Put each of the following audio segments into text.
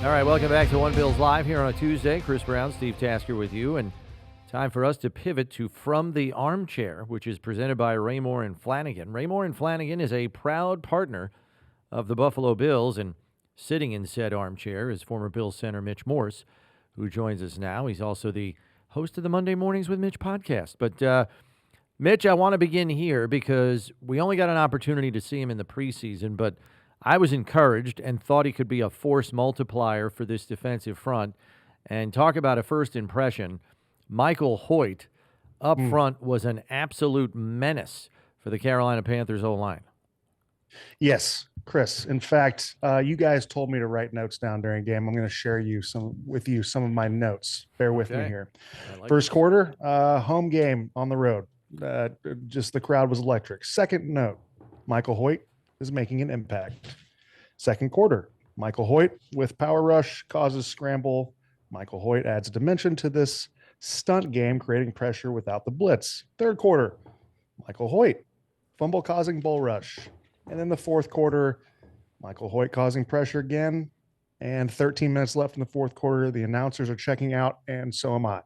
All right, welcome back to One Bills Live here on a Tuesday. Chris Brown, Steve Tasker with you, and time for us to pivot to From the Armchair, which is presented by Raymore and Flanagan. Raymore and Flanagan is a proud partner of the Buffalo Bills, and sitting in said armchair is former Bills center Mitch Morse, who joins us now. He's also the host of the Monday Mornings with Mitch podcast. But, Mitch, I want to begin here because we only got an opportunity to see him in the preseason, but I was encouraged and thought he could be a force multiplier for this defensive front. And talk about a first impression, Michael Hoecht up front was an absolute menace for the Carolina Panthers O-line. Yes, Chris. In fact, you guys told me to write notes down during game. I'm going to share with you some of my notes. Bear with me here. First quarter, home game on the road. Just the crowd was electric. Second note, Michael Hoecht is making an impact. Second quarter, Michael Hoecht with power rush causes scramble. Michael Hoecht adds dimension to this stunt game, creating pressure without the blitz. Third quarter, Michael Hoecht, fumble causing bull rush. And then the fourth quarter, Michael Hoecht causing pressure again. And 13 minutes left in the fourth quarter. The announcers are checking out, and so am I.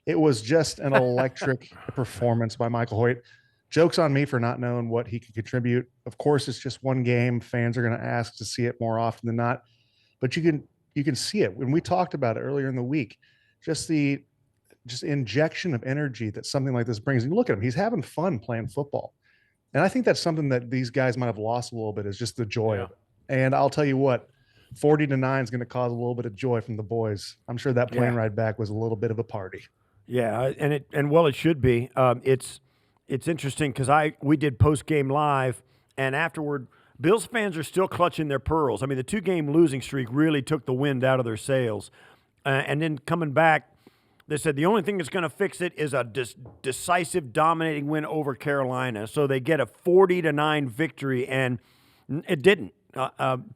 It was just an electric performance by Michael Hoecht. Joke's on me for not knowing what he could contribute. Of course, it's just one game. Fans are going to ask to see it more often than not. But you can see it. When we talked about it earlier in the week, just injection of energy that something like this brings. And look at him. He's having fun playing football. And I think that's something that these guys might have lost a little bit, is just the joy of it. And I'll tell you what, 40-9 is going to cause a little bit of joy from the boys. I'm sure that plane ride back was a little bit of a party. Yeah, and it should be. It's interesting because we did post-game live, and afterward, Bills fans are still clutching their pearls. I mean, the two-game losing streak really took the wind out of their sails. And then coming back, they said the only thing that's going to fix it is a decisive, dominating win over Carolina. So they get a 40-9 victory, and it didn't.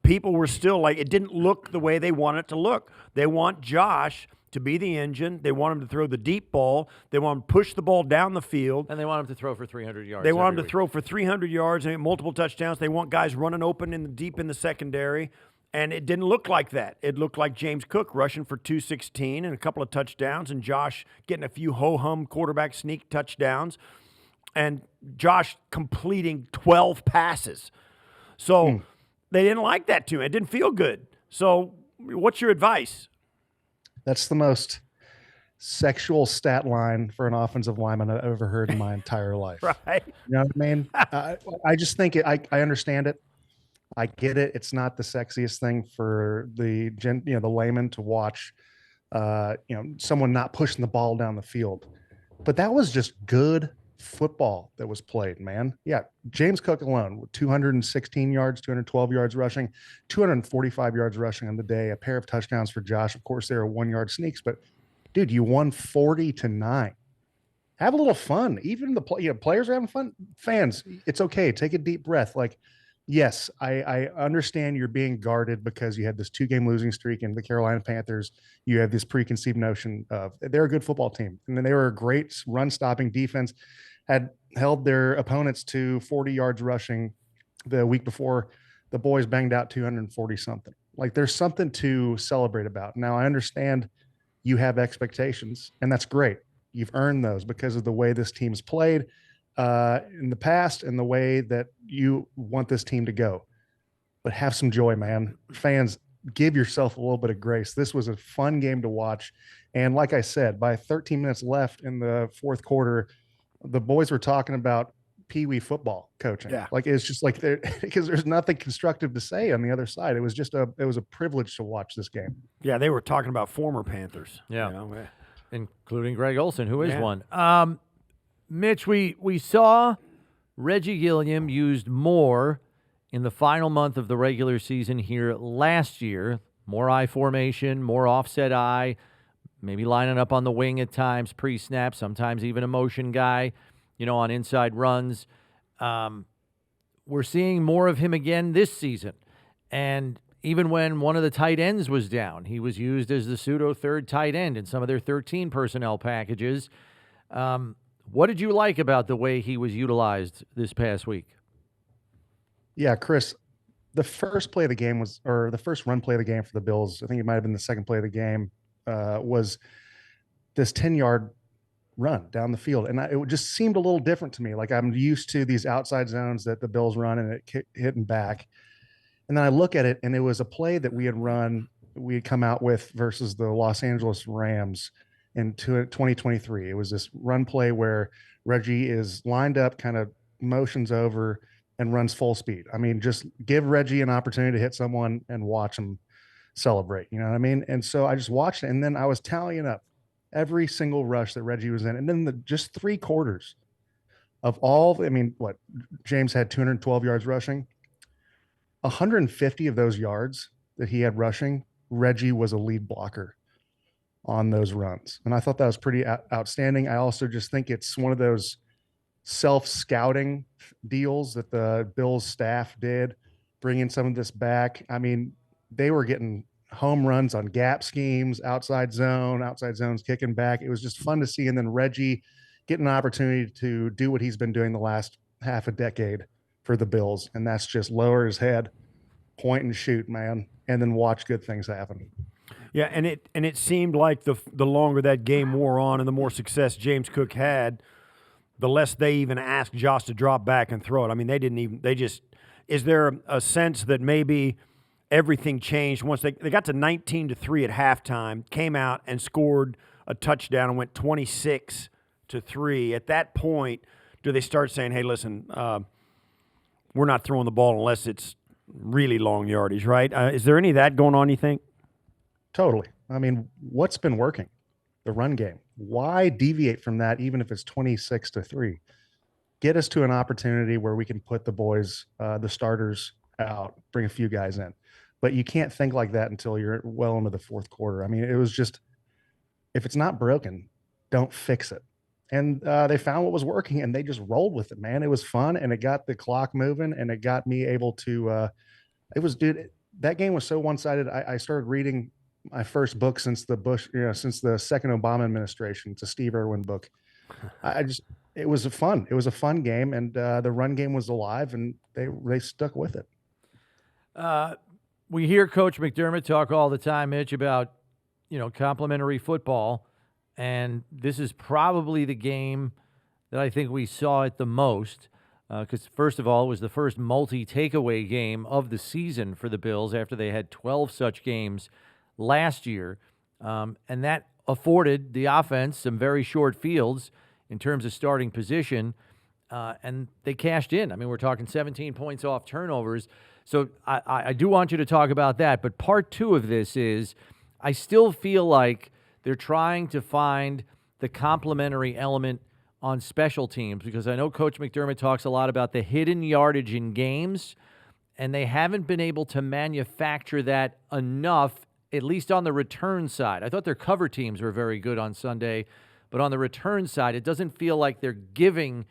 People were still like, it didn't look the way they want it to look. They want Josh to be the engine. They want him to throw the deep ball. They want him to push the ball down the field. And they want him to throw for 300 yards. They want him to throw for 300 yards and multiple touchdowns. They want guys running open deep in the secondary. And it didn't look like that. It looked like James Cook rushing for 216 and a couple of touchdowns, and Josh getting a few ho-hum quarterback sneak touchdowns, and Josh completing 12 passes. So they didn't like that too. It didn't feel good. So what's your advice? That's the most sexual stat line for an offensive lineman I've ever heard in my entire life. Right. You know what I mean? I just think I understand it. I get it. It's not the sexiest thing for the layman to watch, someone not pushing the ball down the field. But that was just good football that was played, man. Yeah, James Cook alone with 216 yards, 212 yards rushing, 245 yards rushing on the day, a pair of touchdowns for Josh. Of course, they were 1-yard sneaks, but dude, you won 40-9. Have a little fun. Even the players are having fun. Fans, it's okay. Take a deep breath. Like, yes, I understand you're being guarded because you had this 2-game losing streak in the Carolina Panthers. You have this preconceived notion of they're a good football team. And then they were a great run-stopping defense, had held their opponents to 40 yards rushing the week before. The boys banged out 240-something. Like, there's something to celebrate about. Now, I understand you have expectations, and that's great. You've earned those because of the way this team's played in the past and the way that you want this team to go. But have some joy, man. Fans, give yourself a little bit of grace. This was a fun game to watch. And like I said, by 13 minutes left in the fourth quarter, the boys were talking about Pee-wee football coaching. Yeah. Like, it's just like because there's nothing constructive to say on the other side. It was a privilege to watch this game. Yeah, they were talking about former Panthers. Yeah. Including Greg Olsen, who is one. Mitch, we saw Reggie Gilliam used more in the final month of the regular season here last year. More I formation, more offset I, maybe lining up on the wing at times, pre-snap, sometimes even a motion guy, on inside runs. We're seeing more of him again this season. And even when one of the tight ends was down, he was used as the pseudo third tight end in some of their 13 personnel packages. What did you like about the way he was utilized this past week? Yeah, Chris, the first play of the game or the first run play of the game for the Bills, I think it might have been the second play of the game, was this 10-yard run down the field. And it just seemed a little different to me. Like I'm used to these outside zones that the Bills run and it hitting back. And then I look at it and it was a play that we had come out with versus the Los Angeles Rams in 2023. It was this run play where Reggie is lined up, kind of motions over and runs full speed. I mean, just give Reggie an opportunity to hit someone and watch him celebrate. You know what I mean? And so I just watched it, and then I was tallying up every single rush that Reggie was in, and then just 3/4 of all. I mean, what James had 212 yards rushing. 150 of those yards that he had rushing, Reggie was a lead blocker on those runs. And I thought that was pretty outstanding. I also just think it's one of those self-scouting deals that the Bills staff did, bringing some of this back. I mean, they were getting home runs on gap schemes, outside zones, kicking back. It was just fun to see. And then Reggie getting an opportunity to do what he's been doing the last half a decade for the Bills. And that's just lower his head, point and shoot, man, and then watch good things happen. Yeah, and it seemed like the longer that game wore on and the more success James Cook had, the less they even asked Josh to drop back and throw it. I mean, is there a sense that maybe everything changed once they got to 19-3 at halftime, came out and scored a touchdown and went 26-3. At that point, do they start saying, hey, listen, we're not throwing the ball unless it's really long yardage, right? Is there any of that going on, you think? Totally. I mean, what's been working? The run game. Why deviate from that, even if it's 26-3? Get us to an opportunity where we can put the boys, the starters out, bring a few guys in. But you can't think like that until you're well into the fourth quarter. I mean, it was just, if it's not broken, don't fix it. And they found what was working, and they just rolled with it, man. It was fun, and it got the clock moving, and it got me able to that game was so one-sided. I started reading my first book since since the second Obama administration. It's a Steve Irwin book. It was a fun game, and the run game was alive, and they stuck with it. We hear Coach McDermott talk all the time, Mitch, about, complimentary football, and this is probably the game that I think we saw it the most, because first of all, it was the first multi-takeaway game of the season for the Bills after they had 12 such games last year, and that afforded the offense some very short fields in terms of starting position, and they cashed in. I mean, we're talking 17 points off turnovers. So I do want you to talk about that. But part two of this is I still feel like they're trying to find the complementary element on special teams, because I know Coach McDermott talks a lot about the hidden yardage in games, and they haven't been able to manufacture that enough, at least on the return side. I thought their cover teams were very good on Sunday, but on the return side, it doesn't feel like they're giving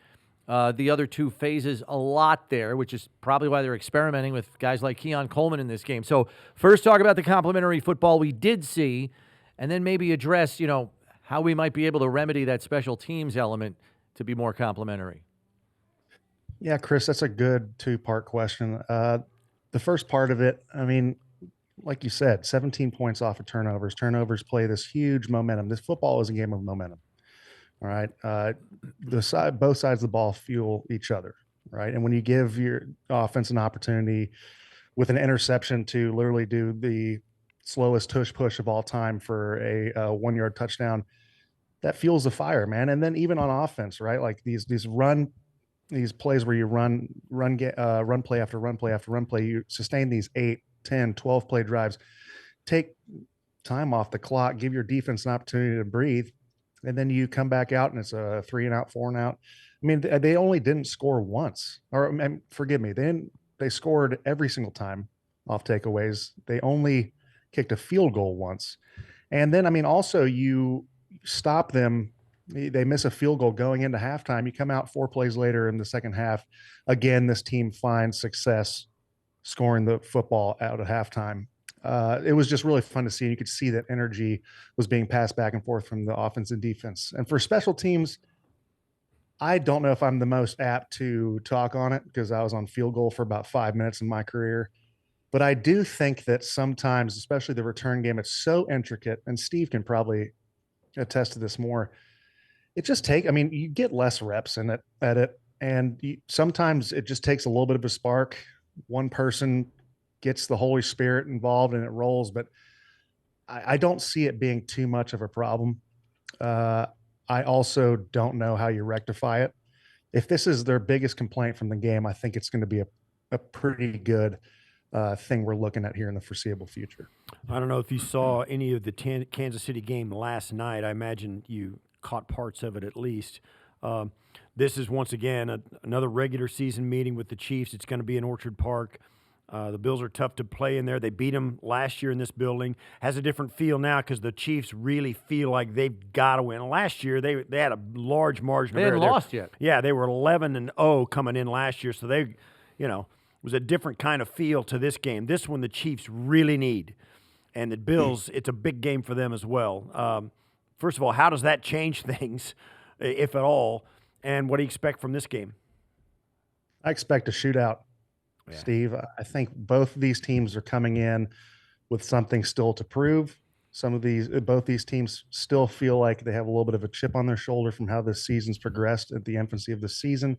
the other two phases a lot there, which is probably why they're experimenting with guys like Keon Coleman in this game. So first talk about the complementary football we did see, and then maybe address, how we might be able to remedy that special teams element to be more complementary. Yeah, Chris, that's a good two-part question. The first part of it, I mean, like you said, 17 points off of turnovers. Turnovers play this huge momentum. This football is a game of momentum. All right. Both sides of the ball fuel each other. Right. And when you give your offense an opportunity with an interception to literally do the slowest tush push of all time for a 1-yard touchdown, that fuels the fire, man. And then even on offense, right? Like these plays where you run play after run play after run play, you sustain these 8, 10, 12 play drives, take time off the clock, give your defense an opportunity to breathe. And then you come back out and it's a 3-and-out, 4-and-out. I mean, they only didn't score once, or forgive me. They scored every single time off takeaways. They only kicked a field goal once. And then, I mean, also you stop them. They miss a field goal going into halftime. You come out 4 plays later in the second half. Again, this team finds success scoring the football out at halftime. It was just really fun to see. You could see that energy was being passed back and forth from the offense and defense. And for special teams, I don't know if I'm the most apt to talk on it because I was on field goal for about 5 minutes in my career. But I do think that sometimes, especially the return game, it's so intricate, and Steve can probably attest to this more. I mean, you get less reps in it at it, and sometimes it just takes a little bit of a spark. One person gets the Holy Spirit involved and it rolls, but I don't see it being too much of a problem. Uh, I also don't know how you rectify it. If this is their biggest complaint from the game, I think it's going to be a pretty good thing we're looking at here in the foreseeable future. I don't know if you saw any of the Kansas City game last night. I imagine you caught parts of it at least. This is once again another regular season meeting with the Chiefs. It's going to be in Orchard Park. The Bills are tough to play in there. They beat them last year in this building. Has a different feel now because the Chiefs really feel like they've got to win. Last year they had a large margin. They hadn't lost yet. Yeah, they were 11-0 coming in last year, so they, it was a different kind of feel to this game. This one the Chiefs really need, and the Bills, it's a big game for them as well. First of all, how does that change things, if at all, and what do you expect from this game? I expect a shootout. Yeah. Steve, I think both of these teams are coming in with something still to prove. Both these teams still feel like they have a little bit of a chip on their shoulder from how this season's progressed at the infancy of the season.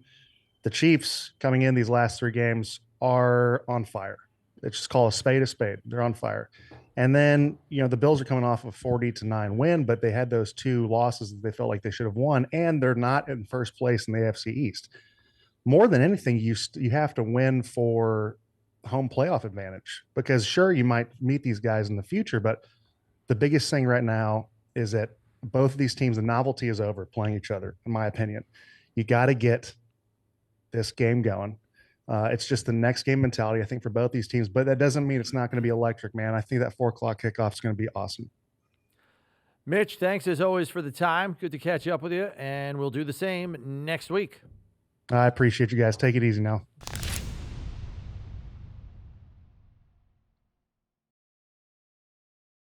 The Chiefs coming in these last 3 games are on fire. Let's just call a spade a spade. They're on fire. And then, the Bills are coming off a 40-9 win, but they had those 2 losses that they felt like they should have won, and they're not in first place in the AFC East. More than anything, you have to win for home playoff advantage, because sure, you might meet these guys in the future, but the biggest thing right now is that both of these teams, the novelty is over playing each other, in my opinion. You got to get this game going. It's just the next game mentality, I think, for both these teams, but that doesn't mean it's not going to be electric, man. I think that 4:00 kickoff is going to be awesome. Mitch, thanks as always for the time. Good to catch up with you, and we'll do the same next week. I appreciate you guys. Take it easy now.